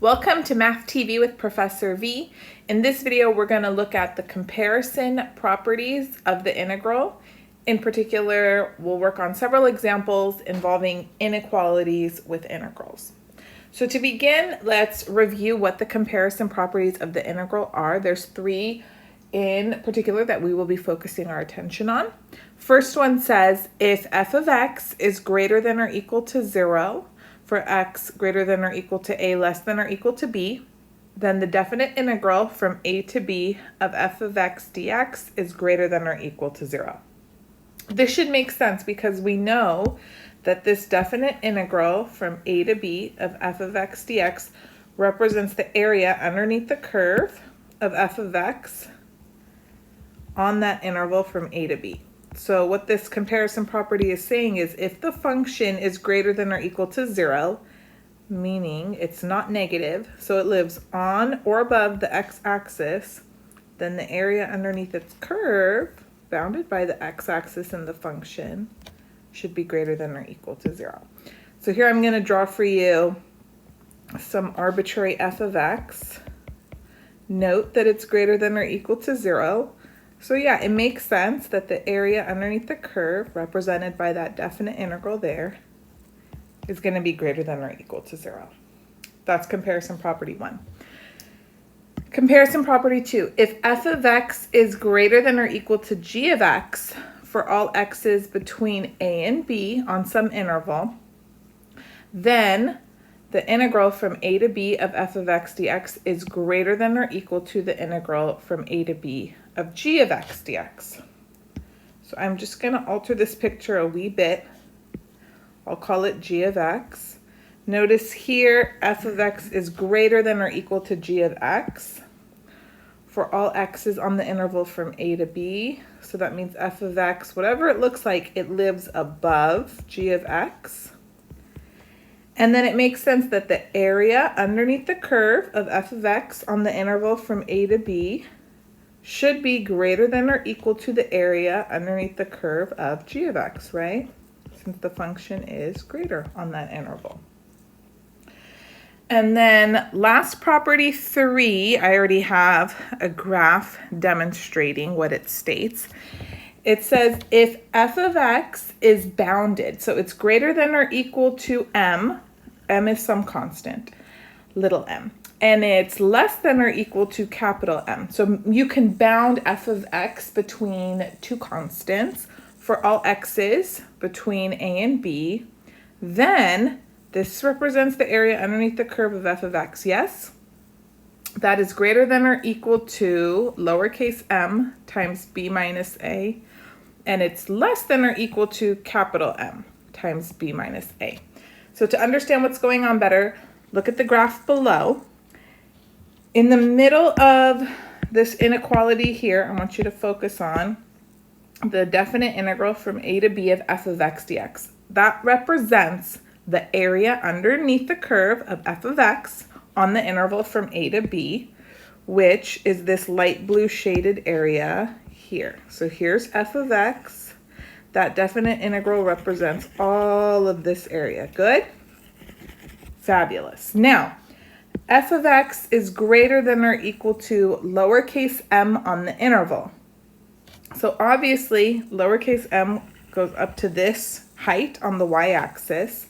Welcome to Math TV with Professor V. In this video, we're going to look at the comparison properties of the integral. In particular, we'll work on several examples involving inequalities with integrals. So to begin, let's review what the comparison properties of the integral are. There's three in particular that we will be focusing our attention on. First one says, if f of x is greater than or equal to 0, for x greater than or equal to a less than or equal to b, then the definite integral from a to b of f of x dx is greater than or equal to 0. This should make sense because we know that this definite integral from a to b of f of x dx represents the area underneath the curve of f of x on that interval from a to b. So what this comparison property is saying is if the function is greater than or equal to 0, meaning it's not negative, so it lives on or above the x-axis, then the area underneath its curve, bounded by the x-axis in the function, should be greater than or equal to 0. So here I'm going to draw for you some arbitrary f of x. Note that it's greater than or equal to 0. So yeah, it makes sense that the area underneath the curve, represented by that definite integral there, is going to be greater than or equal to 0. That's comparison property 1. Comparison property 2. If f of x is greater than or equal to g of x for all x's between a and b on some interval, then the integral from a to b of f of x dx is greater than or equal to the integral from a to b of g of x dx. So I'm just going to alter this picture a wee bit. I'll call it g of x. Notice here f of x is greater than or equal to g of x for all x's on the interval from a to b. So that means f of x, whatever it looks like, it lives above g of x. And then it makes sense that the area underneath the curve of f of x on the interval from a to b should be greater than or equal to the area underneath the curve of g of x, right? Since the function is greater on that interval. And then last property 3, I already have a graph demonstrating what it states. It says if f of x is bounded, so it's greater than or equal to m is some constant, little m, and it's less than or equal to capital M. So you can bound f of x between two constants for all x's between a and b, then this represents the area underneath the curve of f of x, yes? That is greater than or equal to lowercase m times b minus a, and it's less than or equal to capital M times b minus a. So to understand what's going on better, look at the graph below. In the middle of this inequality here, I want you to focus on the definite integral from a to b of f of x dx. That represents the area underneath the curve of f of x on the interval from a to b, which is this light blue shaded area here. So here's f of x. That definite integral represents all of this area. Good? Fabulous. Now, f of x is greater than or equal to lowercase m on the interval. So obviously, lowercase m goes up to this height on the y-axis.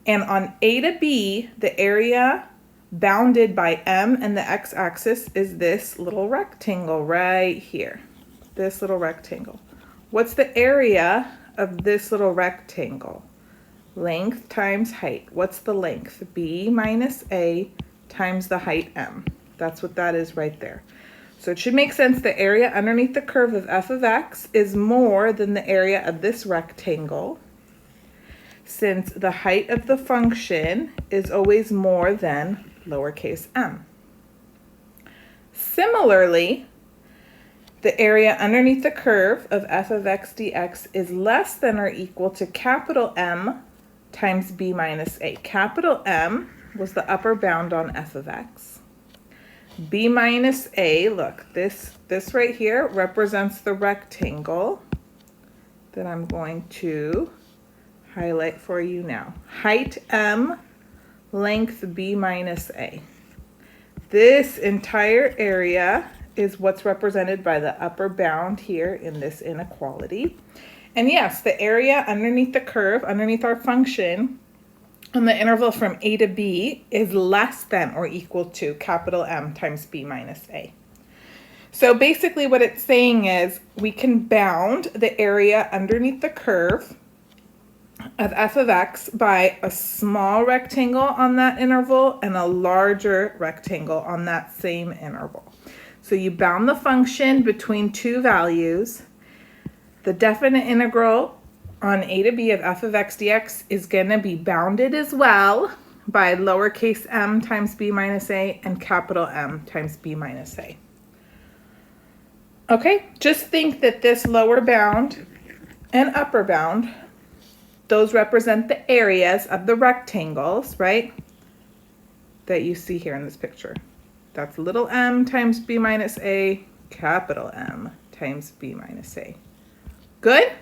And on a to b, the area bounded by m and the x-axis is this little rectangle right here. This little rectangle. What's the area of this little rectangle? Length times height. What's the length? B minus a times the height m. That's what that is right there. So it should make sense the area underneath the curve of f of x is more than the area of this rectangle, since the height of the function is always more than lowercase m. Similarly, the area underneath the curve of f of x dx is less than or equal to capital M times b minus a. Capital M was the upper bound on f of x. B minus a, look, this right here represents the rectangle that I'm going to highlight for you now. Height M length b minus a. This entire area is what's represented by the upper bound here in this inequality. And yes, the area underneath the curve, underneath our function, on the interval from a to b is less than or equal to capital M times b minus a. So basically what it's saying is we can bound the area underneath the curve of f of x by a small rectangle on that interval and a larger rectangle on that same interval. So you bound the function between two values. The definite integral on a to b of f of x dx is going to be bounded as well by lowercase m times b minus a and capital M times b minus a. Okay, just think that this lower bound and upper bound, those represent the areas of the rectangles, right, that you see here in this picture. That's little m times b minus a, capital M times b minus a. Good?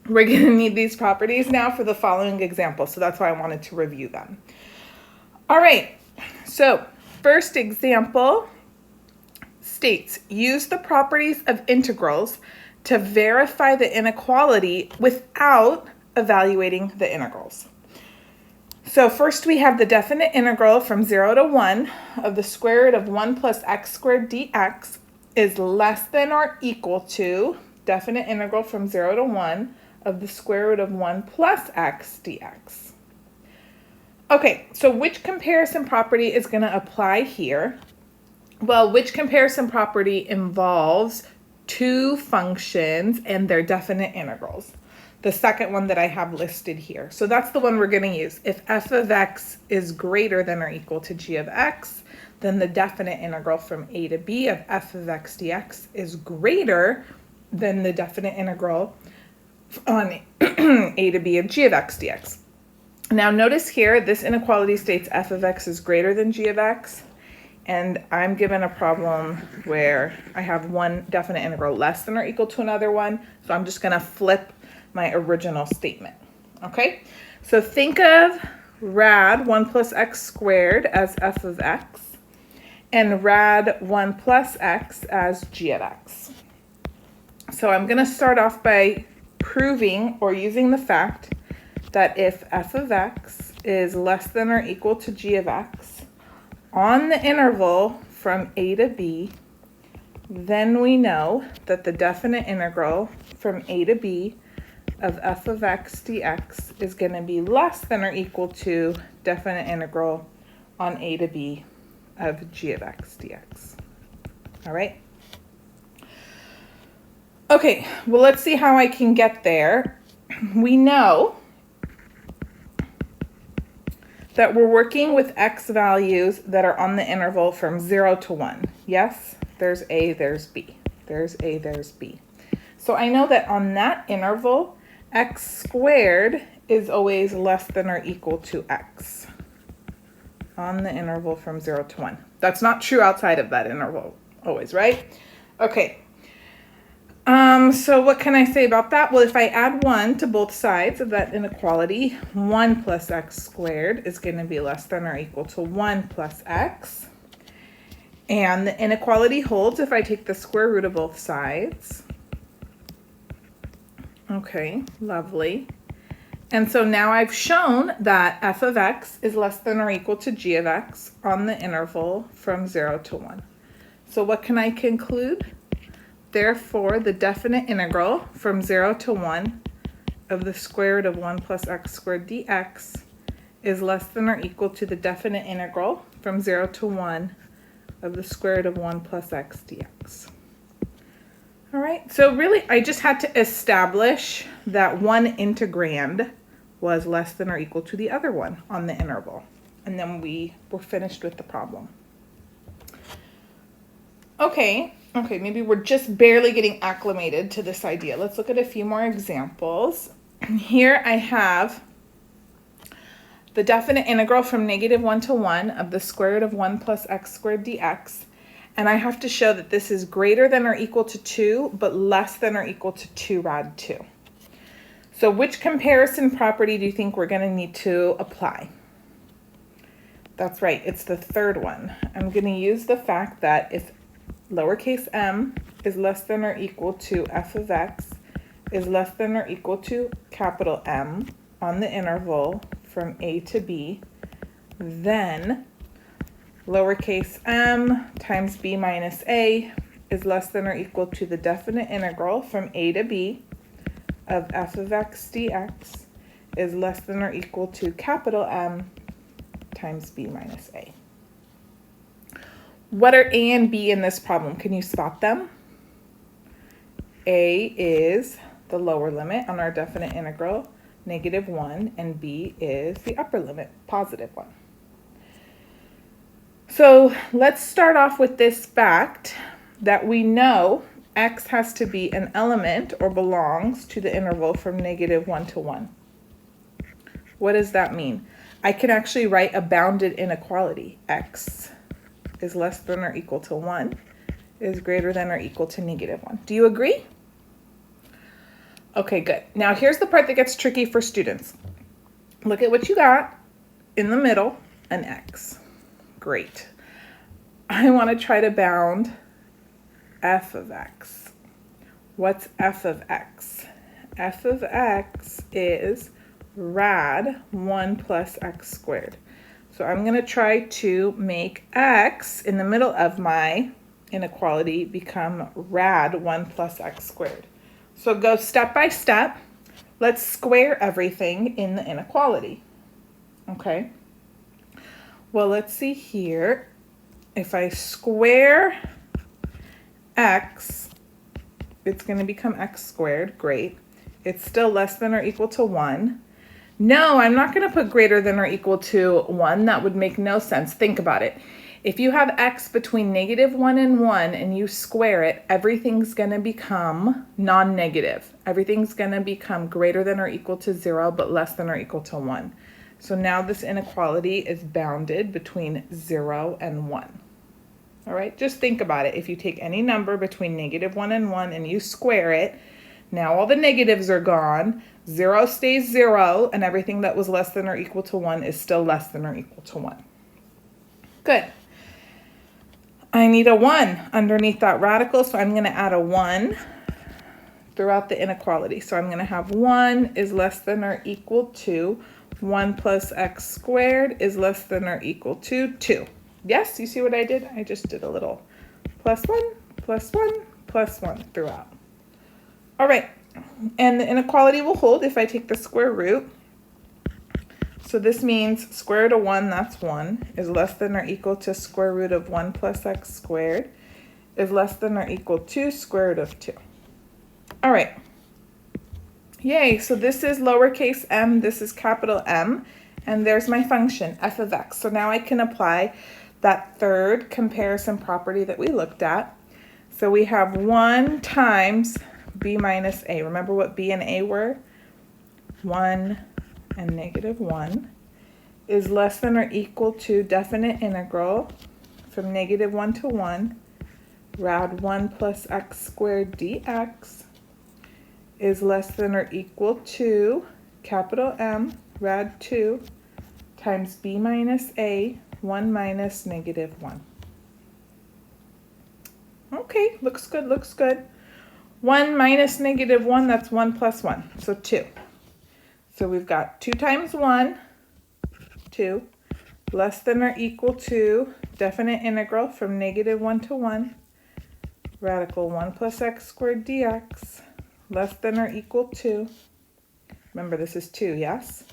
We're going to need these properties now for the following example, so that's why I wanted to review them. All right, so first example states, use the properties of integrals to verify the inequality without evaluating the integrals. So first we have the definite integral from 0 to 1 of the square root of 1 plus x squared dx is less than or equal to definite integral from 0 to 1 of the square root of 1 plus x dx. Okay, so which comparison property is going to apply here? Well, which comparison property involves two functions and their definite integrals? The second one that I have listed here. So that's the one we're going to use. If f of x is greater than or equal to g of x, then the definite integral from a to b of f of x dx is greater than the definite integral on a to b of g of x dx. Now notice here, this inequality states f of x is greater than g of x. And I'm given a problem where I have one definite integral less than or equal to another one. So I'm just going to flip my original statement. Okay? So think of rad 1 plus x squared as f of x and rad 1 plus x as g of x. So I'm going to start off by proving or using the fact that if f of x is less than or equal to g of x, on the interval from a to b, then we know that the definite integral from a to b of f of x dx is going to be less than or equal to definite integral on a to b of g of x dx. All right? Okay, well, let's see how I can get there. We know that we're working with x values that are on the interval from 0 to 1. Yes, there's a, there's b. There's a, there's b. So I know that on that interval, x squared is always less than or equal to x on the interval from 0 to 1. That's not true outside of that interval always, right? Okay. So what can I say about that? Well, if I add 1 to both sides of that inequality, 1 plus x squared is going to be less than or equal to 1 plus x. And the inequality holds if I take the square root of both sides. Okay, lovely. And so now I've shown that f of x is less than or equal to g of x on the interval from 0 to 1. So what can I conclude? Therefore, the definite integral from 0 to 1 of the square root of 1 plus x squared dx is less than or equal to the definite integral from 0 to 1 of the square root of 1 plus x dx. All right, so really I just had to establish that one integrand was less than or equal to the other one on the interval. And then we were finished with the problem. Okay, maybe we're just barely getting acclimated to this idea. Let's look at a few more examples. Here I have the definite integral from -1 to 1 of the square root of 1 plus x squared dx. And I have to show that this is greater than or equal to 2, but less than or equal to 2 rad 2. So which comparison property do you think we're going to need to apply? That's right, it's the third one. I'm going to use the fact that if lowercase m is less than or equal to f of x is less than or equal to capital M on the interval from a to b, then lowercase m times b minus a is less than or equal to the definite integral from a to b of f of x dx is less than or equal to capital M times b minus a. What are a and b in this problem? Can you spot them? A is the lower limit on our definite integral, -1, and b is the upper limit, +1. So let's start off with this fact that we know x has to be an element or belongs to the interval from -1 to 1. What does that mean? I can actually write a bounded inequality. X is less than or equal to 1 is greater than or equal to -1. Do you agree? Okay, good. Now here's the part that gets tricky for students. Look at what you got in the middle, an x. Great. I want to try to bound f of x. What's f of x? F of x is rad 1 plus x squared. So I'm going to try to make x in the middle of my inequality become rad 1 plus x squared. So go step by step. Let's square everything in the inequality. Okay. Well, let's see here. If I square x, it's going to become x squared. Great. It's still less than or equal to 1. No, I'm not going to put greater than or equal to 1. That would make no sense. Think about it. If you have x between -1 and 1 and you square it, everything's going to become non-negative. Everything's going to become greater than or equal to 0, but less than or equal to 1. So now this inequality is bounded between 0 and 1. All right, just think about it. If you take any number between -1 and 1 and you square it, now all the negatives are gone. 0 stays 0, and everything that was less than or equal to 1 is still less than or equal to 1. Good. I need a 1 underneath that radical, so I'm going to add a 1 throughout the inequality. So I'm going to have 1 is less than or equal to 1 plus x squared is less than or equal to 2. Yes, you see what I did? I just did a little +1, +1, +1 throughout. All right, and the inequality will hold if I take the square root. So this means square root of 1, that's 1, is less than or equal to square root of 1 plus x squared is less than or equal to square root of 2. All right. Yay, so this is lowercase m, this is capital M, and there's my function, f of x. So now I can apply that third comparison property that we looked at. So we have 1 times b minus a. Remember what b and a were? 1 and -1 is less than or equal to definite integral from -1 to 1, rad 1 plus x squared dx is less than or equal to capital M, rad 2, times b minus a, 1 minus -1. Okay, looks good, looks good. 1 minus -1, that's 1 plus 1, so 2. So we've got 2 times 1, 2, less than or equal to definite integral from -1 to 1, radical 1 plus x squared dx, less than or equal to, remember this is 2, yes?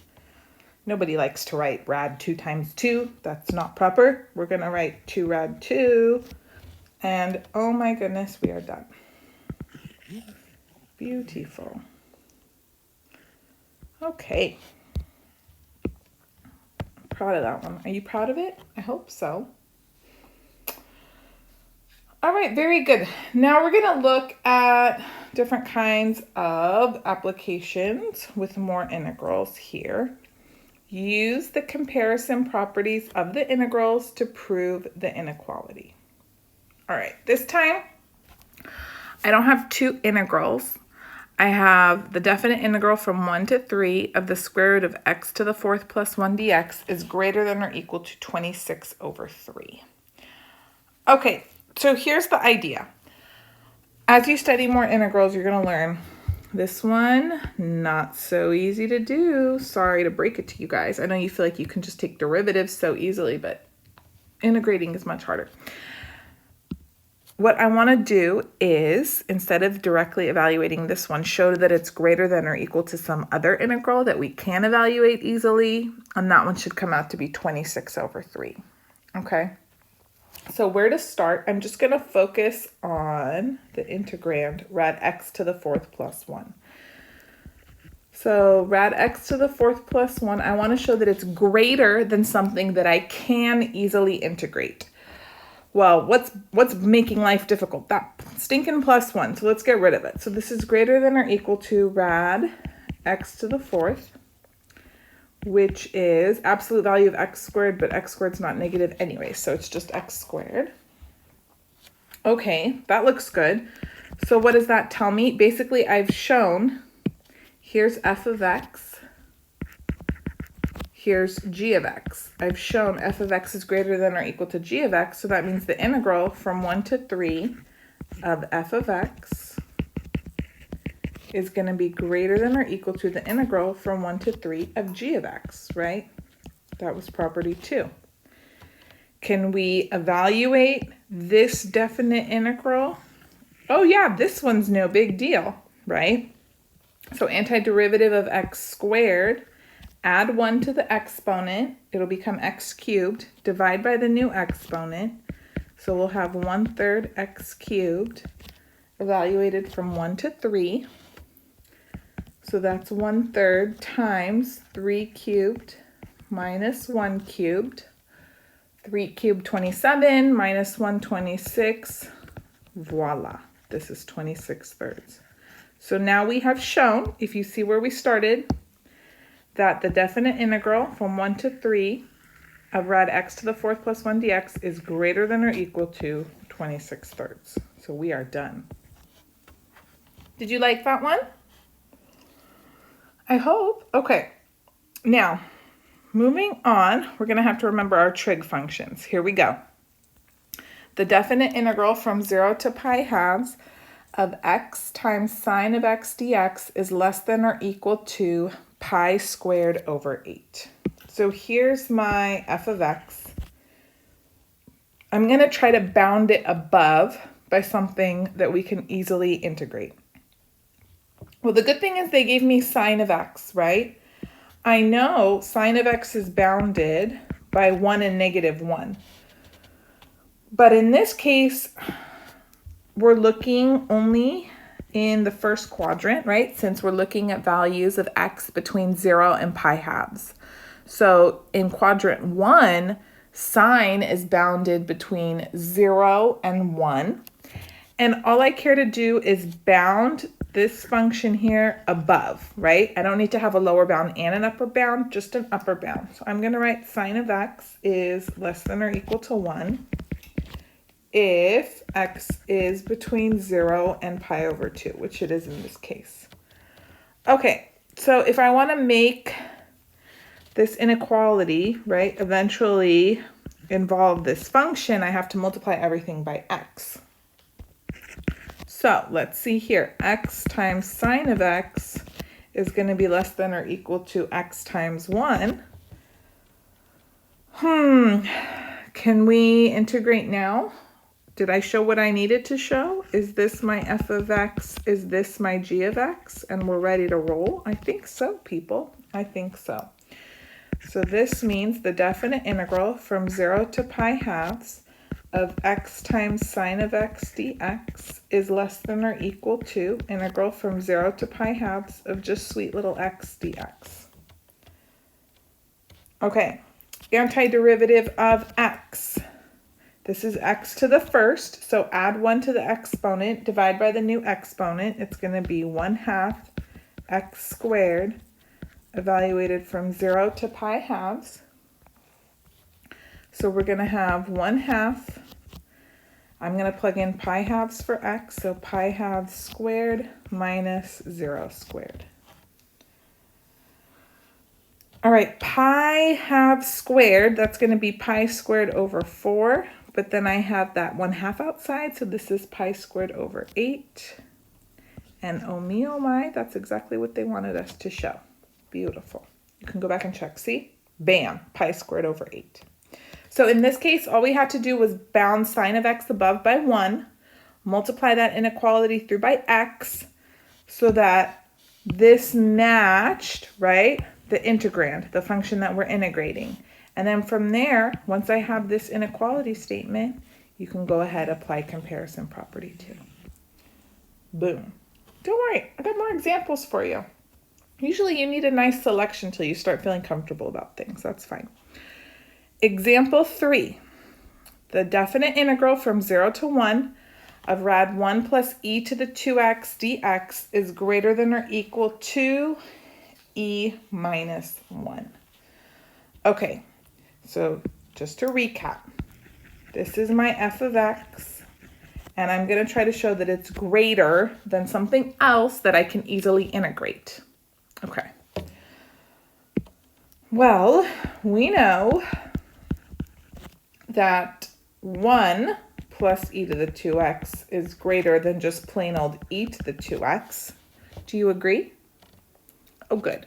Nobody likes to write rad 2 times 2. That's not proper. We're going to write 2 rad 2. And oh my goodness, we are done. Beautiful. Okay. I'm proud of that one. Are you proud of it? I hope so. All right, very good. Now we're going to look at different kinds of applications with more integrals here. Use the comparison properties of the integrals to prove the inequality. All right, this time I don't have 2 integrals. I have the definite integral from 1 to 3 of the square root of x to the 4th plus 1 dx is greater than or equal to 26 over 3. Okay, so here's the idea. As you study more integrals, you're going to learn this one, not so easy to do. Sorry to break it to you guys. I know you feel like you can just take derivatives so easily, but integrating is much harder. What I want to do is, instead of directly evaluating this one, show that it's greater than or equal to some other integral that we can evaluate easily, and that one should come out to be 26 over 3. Okay, so where to start? I'm just going to focus on the integrand rad x to the 4th plus 1. So rad x to the 4th plus 1, I want to show that it's greater than something that I can easily integrate. Well, what's making life difficult? That stinking plus 1, so let's get rid of it. So this is greater than or equal to rad x to the 4th, which is absolute value of x squared, but x squared's not negative anyway, so it's just x squared. Okay, that looks good. So what does that tell me? Basically, I've shown, here's f of x, here's g of x. I've shown f of x is greater than or equal to g of x, so that means the integral from 1 to 3 of f of x is going to be greater than or equal to the integral from 1 to 3 of g of x, right? That was property 2. Can we evaluate this definite integral? Oh yeah, this one's no big deal, right? So antiderivative of x squared, add 1 to the exponent, it'll become x cubed, divide by the new exponent, so we'll have 1/3 x cubed, evaluated from 1 to 3, so that's 1/3 times 3 cubed minus 1 cubed, 3 cubed 27, minus 1 26, voila, this is 26/3. So now we have shown, if you see where we started, that the definite integral from 1 to 3 of rad x to the 4th plus 1 dx is greater than or equal to 26/3. So we are done. Did you like that one? I hope. Okay, now moving on, we're going to have to remember our trig functions. Here we go. The definite integral from 0 to pi halves of x times sine of x dx is less than or equal to pi squared over 8. So here's my f of x. I'm going to try to bound it above by something that we can easily integrate. Well, the good thing is they gave me sine of x, right? I know sine of x is bounded by 1 and -1. But in this case, we're looking only in the first quadrant, right? Since we're looking at values of x between 0 and pi halves. So in quadrant 1, sine is bounded between 0 and 1. And all I care to do is bound this function here above, right? I don't need to have a lower bound and an upper bound, just an upper bound. So I'm going to write sine of x is less than or equal to 1 if x is between 0 and pi over 2, which it is in this case. Okay, so if I want to make this inequality, right, eventually involve this function, I have to multiply everything by x. So let's see here, x times sine of x is going to be less than or equal to x times 1. Can we integrate now? Did I show what I needed to show? Is this my f of x? Is this my g of x? And we're ready to roll? I think so, people. I think so. So this means the definite integral from 0 to pi halves of x times sine of x dx is less than or equal to integral from 0 to pi halves of just sweet little x dx. Okay, antiderivative of x. This is x to the first, so add 1 to the exponent, divide by the new exponent. It's going to be 1/2 x squared, evaluated from 0 to pi halves. So we're going to have 1/2. I'm going to plug in pi halves for x, so pi halves squared minus 0 squared. All right, pi halves squared, that's going to be pi squared over 4, but then I have that 1/2 outside, so this is pi squared over 8. And oh me, oh my, that's exactly what they wanted us to show. Beautiful. You can go back and check, see? Bam, pi squared over 8. So in this case, all we had to do was bound sine of x above by 1, multiply that inequality through by x, so that this matched, right, the integrand, the function that we're integrating. And then from there, once I have this inequality statement, you can go ahead and apply comparison property 2. Boom. Don't worry, I got more examples for you. Usually you need a nice selection until you start feeling comfortable about things. That's fine. Example 3. The definite integral from 0 to 1 of rad 1 plus e to the 2x dx is greater than or equal to e minus 1. Okay, so just to recap, this is my f of x, and I'm going to try to show that it's greater than something else that I can easily integrate. Okay. Well, we know that 1 plus e to the 2x is greater than just plain old e to the 2x. Do you agree? Oh, good.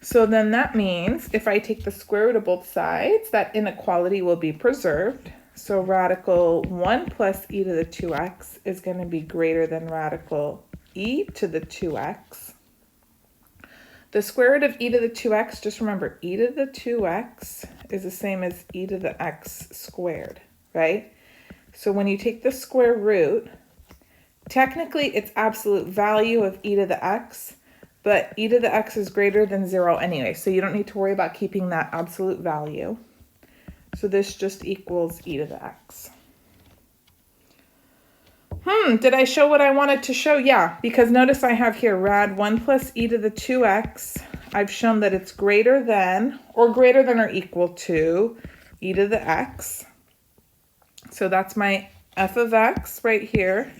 So then that means if I take the square root of both sides, that inequality will be preserved. So radical 1 plus e to the 2x is going to be greater than radical e to the 2x. The square root of e to the 2x, just remember, e to the 2x is the same as e to the x squared, right? So when you take the square root, technically it's absolute value of e to the x, but e to the x is greater than 0 anyway, so you don't need to worry about keeping that absolute value. So this just equals e to the x. Did I show what I wanted to show? Yeah, because notice I have here rad 1 plus e to the 2x. I've shown that it's greater than or equal to e to the x. So that's my f of x right here.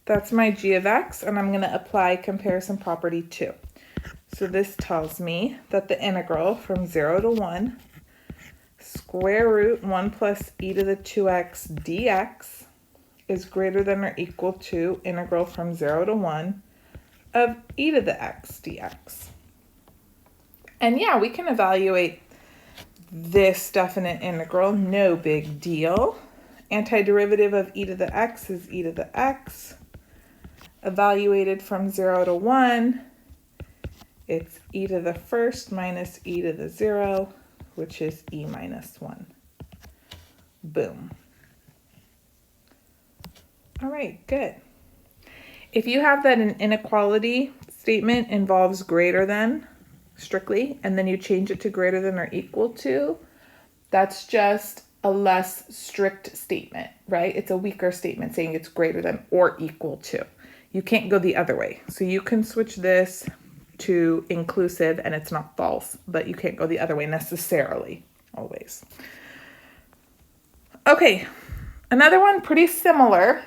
That's my g of x, and I'm going to apply comparison property 2. So this tells me that the integral from 0 to 1 square root 1 plus e to the 2x dx is greater than or equal to integral from 0 to 1 of e to the x dx. And yeah, we can evaluate this definite integral, no big deal. Antiderivative of e to the x is e to the x. Evaluated from 0 to 1, it's e to the first minus e to the 0, which is e minus 1. Boom. All right, good. If you have that an inequality statement involves greater than strictly, and then you change it to greater than or equal to, that's just a less strict statement, right? It's a weaker statement saying it's greater than or equal to. You can't go the other way. So you can switch this to inclusive and it's not false, but you can't go the other way necessarily, always. Okay, another one pretty similar.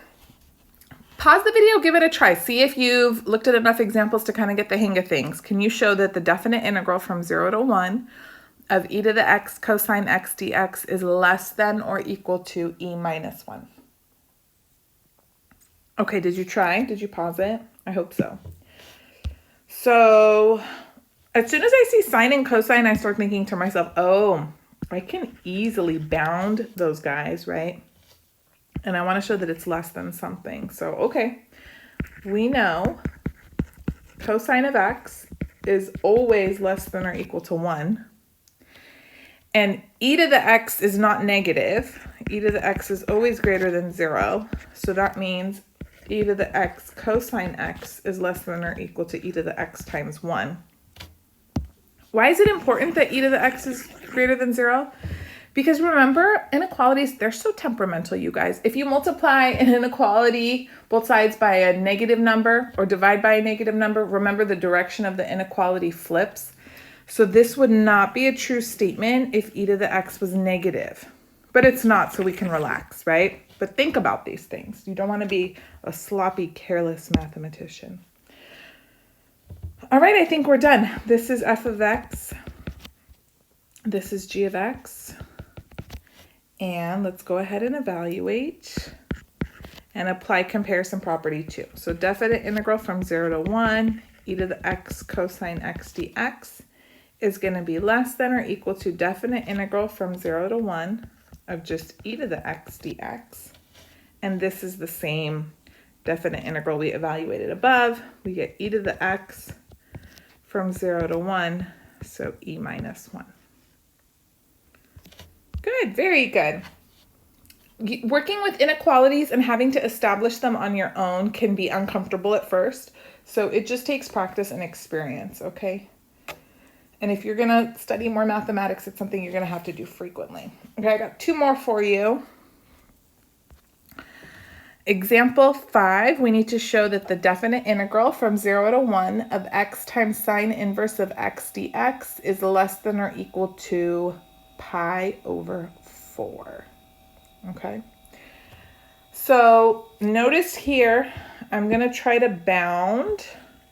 Pause the video, give it a try. See if you've looked at enough examples to kind of get the hang of things. Can you show that the definite integral from 0 to 1 of e to the x cosine x dx is less than or equal to e minus 1? Okay, did you try? Did you pause it? I hope so. So as soon as I see sine and cosine, I start thinking to myself, oh, I can easily bound those guys, right? And I want to show that it's less than something. So, okay, we know cosine of x is always less than or equal to 1. And e to the x is not negative. E to the x is always greater than 0. So that means e to the x cosine x is less than or equal to e to the x times 1. Why is it important that e to the x is greater than 0? Because remember, inequalities, they're so temperamental, you guys. If you multiply an inequality, both sides by a negative number or divide by a negative number, remember the direction of the inequality flips. So this would not be a true statement if e to the x was negative. But it's not, so we can relax, right? But think about these things. You don't want to be a sloppy, careless mathematician. All right, I think we're done. This is f of x. This is g of x. And let's go ahead and evaluate and apply comparison property 2. So definite integral from 0 to 1, e to the x cosine x dx is going to be less than or equal to definite integral from 0 to 1 of just e to the x dx. And this is the same definite integral we evaluated above. We get e to the x from 0 to 1, so e minus 1. Good, very good. Working with inequalities and having to establish them on your own can be uncomfortable at first, so it just takes practice and experience, okay? And if you're gonna study more mathematics, it's something you're gonna have to do frequently. Okay, I got 2 more for you. Example 5, we need to show that the definite integral from 0 to 1 of x times sine inverse of x dx is less than or equal to pi over 4. Okay, so notice here, I'm going to try to bound,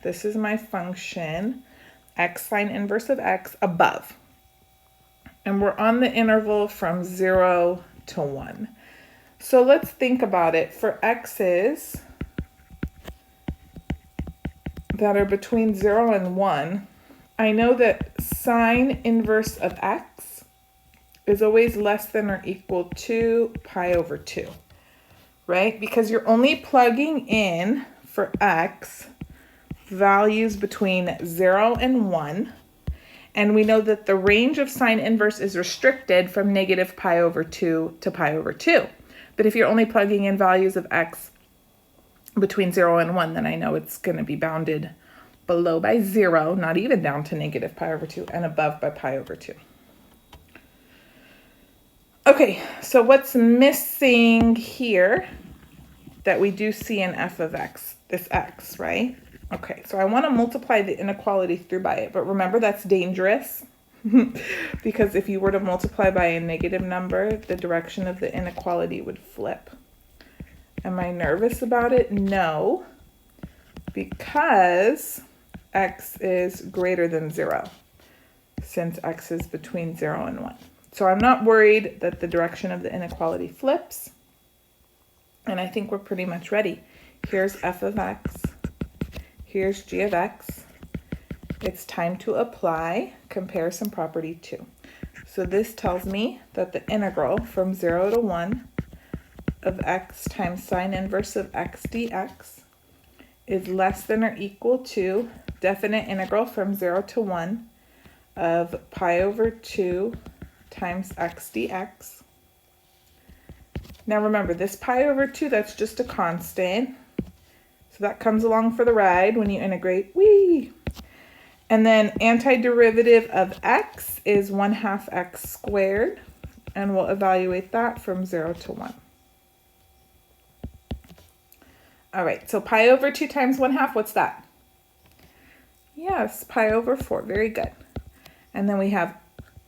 this is my function, x sine inverse of x above. And we're on the interval from 0 to 1. So let's think about it. For x's that are between 0 and 1, I know that sine inverse of x is always less than or equal to pi over 2, right? Because you're only plugging in, for x, values between 0 and 1. And we know that the range of sine inverse is restricted from negative pi over 2 to pi over 2. But if you're only plugging in values of x between 0 and 1, then I know it's going to be bounded below by 0, not even down to negative pi over 2, and above by pi over 2. Okay, so what's missing here that we do see in f of x? This x, right? Okay, so I want to multiply the inequality through by it, but remember that's dangerous because if you were to multiply by a negative number, the direction of the inequality would flip. Am I nervous about it? No, because x is greater than 0, since x is between 0 and 1. So I'm not worried that the direction of the inequality flips. And I think we're pretty much ready. Here's f of x. Here's g of x. It's time to apply comparison property 2. So this tells me that the integral from 0 to 1 of x times sine inverse of x dx is less than or equal to definite integral from 0 to 1 of pi over 2 times x dx. Now remember, this pi over 2, that's just a constant. So that comes along for the ride when you integrate. Whee! And then antiderivative of x is 1/2 x squared. And we'll evaluate that from 0 to 1. All right, so pi over 2 times 1/2, what's that? Yes, pi over 4. Very good. And then we have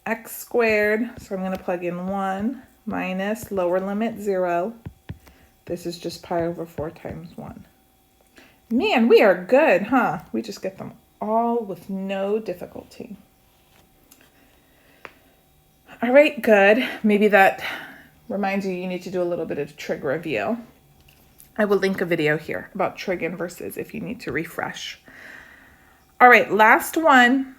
x squared, so I'm going to plug in 1 minus lower limit 0. This is just pi over 4 times 1. Man, we are good, huh? We just get them all with no difficulty. All right, good. Maybe that reminds you need to do a little bit of trig review. I will link a video here about trig inverses if you need to refresh. All right, last one.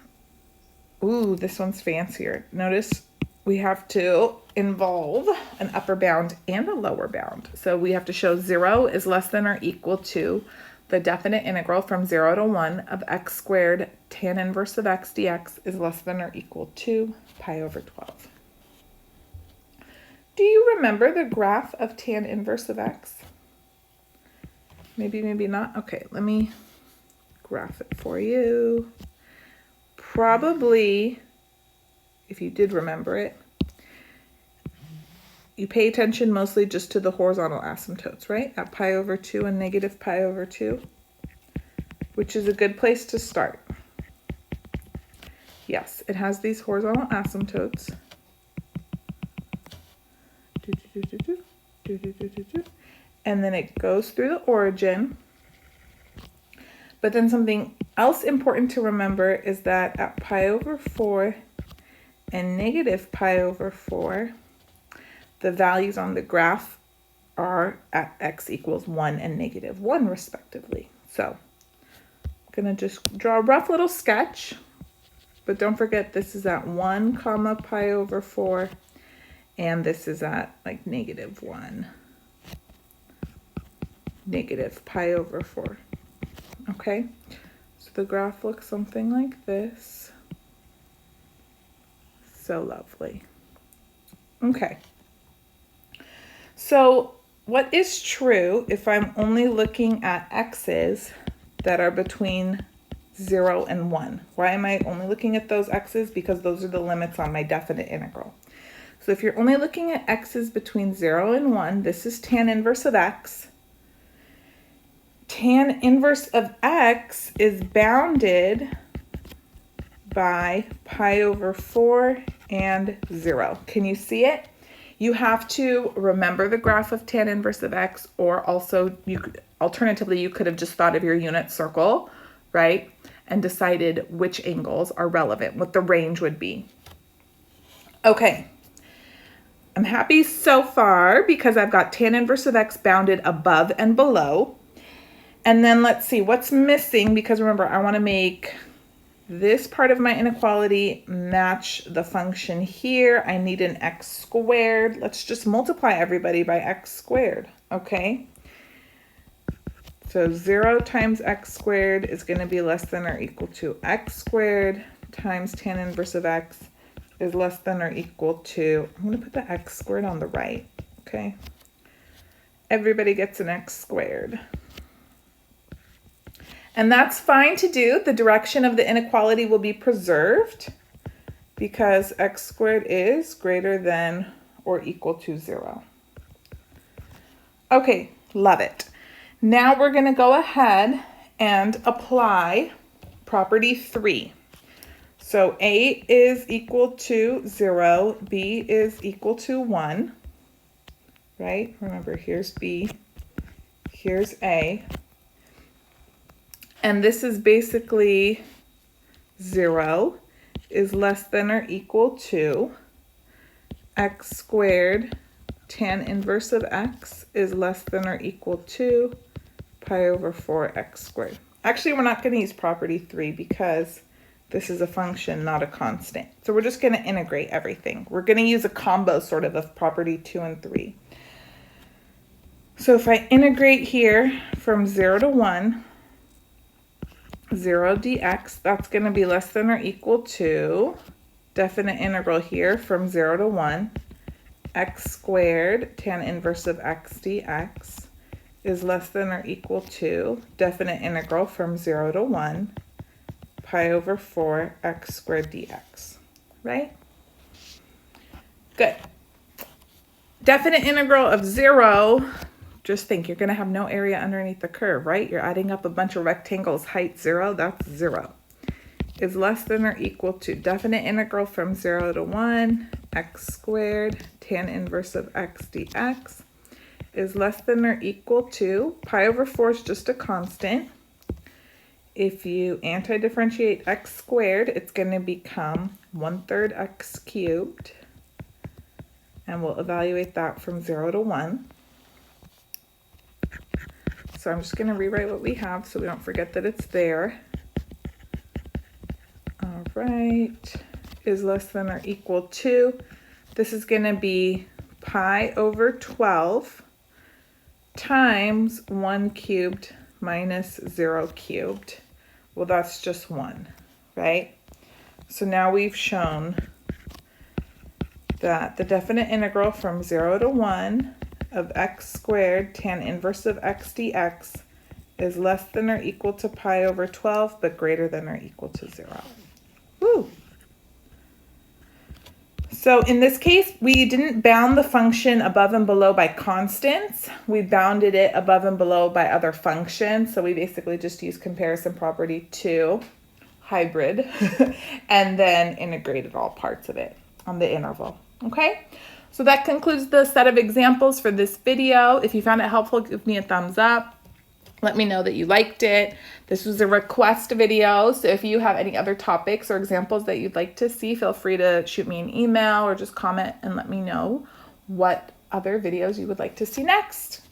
Ooh, this one's fancier. Notice we have to involve an upper bound and a lower bound. So we have to show 0 is less than or equal to the definite integral from 0 to 1 of x squared tan inverse of x dx is less than or equal to pi over 12. Do you remember the graph of tan inverse of x? Maybe, maybe not. Okay, let me graph it for you. Probably, if you did remember it, you pay attention mostly just to the horizontal asymptotes, right? At pi over 2 and negative pi over 2, which is a good place to start. Yes, it has these horizontal asymptotes. and then it goes through the origin. But then something else important to remember is that at pi over 4 and negative pi over 4, the values on the graph are at x equals 1 and negative 1 respectively. So I'm going to just draw a rough little sketch, but don't forget this is at 1 comma pi over 4, and this is at like negative 1, negative pi over 4. Okay, so the graph looks something like this. So lovely. Okay, so what is true if I'm only looking at x's that are between 0 and 1? Why am I only looking at those x's? Because those are the limits on my definite integral. So if you're only looking at x's between 0 and 1, this is tan inverse of x. Tan inverse of x is bounded by pi over 4 and 0. Can you see it? You have to remember the graph of tan inverse of x, or also alternatively you could have just thought of your unit circle, right? And decided which angles are relevant, what the range would be. Okay. I'm happy so far because I've got tan inverse of x bounded above and below. And then let's see what's missing, because remember, I want to make this part of my inequality match the function here. I need an x squared. Let's just multiply everybody by x squared, okay? So 0 times x squared is going to be less than or equal to x squared times tan inverse of x is less than or equal to, I'm going to put the x squared on the right, okay? Everybody gets an x squared. And that's fine to do. The direction of the inequality will be preserved because x squared is greater than or equal to 0. Okay, love it. Now we're going to go ahead and apply property 3. So A is equal to 0, B is equal to 1, right? Remember, here's B, here's A. And this is basically 0 is less than or equal to x squared tan inverse of x is less than or equal to pi over 4x squared. Actually, we're not going to use property 3 because this is a function, not a constant. So we're just going to integrate everything. We're going to use a combo sort of property 2 and 3. So if I integrate here from 0 to 1, 0 dx, that's going to be less than or equal to definite integral here from 0 to 1, x squared tan inverse of x dx is less than or equal to definite integral from 0 to 1, pi over 4 x squared dx, right? Good. Definite integral of 0, just think, you're going to have no area underneath the curve, right? You're adding up a bunch of rectangles, height 0, that's 0. Is less than or equal to definite integral from 0 to 1, x squared tan inverse of x dx is less than or equal to, pi over 4 is just a constant. If you anti-differentiate x squared, it's going to become 1/3 x cubed. And we'll evaluate that from 0 to 1. So I'm just going to rewrite what we have so we don't forget that it's there. All right, is less than or equal to, this is going to be pi over 12 times 1 cubed minus 0 cubed. Well, that's just 1, right? So now we've shown that the definite integral from 0 to 1 of x squared tan inverse of x dx is less than or equal to pi over 12, but greater than or equal to 0. Woo! So in this case, we didn't bound the function above and below by constants. We bounded it above and below by other functions. So we basically just used comparison property 2, hybrid, and then integrated all parts of it on the interval. Okay? So that concludes the set of examples for this video. If you found it helpful, give me a thumbs up. Let me know that you liked it. This was a request video, so if you have any other topics or examples that you'd like to see, feel free to shoot me an email or just comment and let me know what other videos you would like to see next.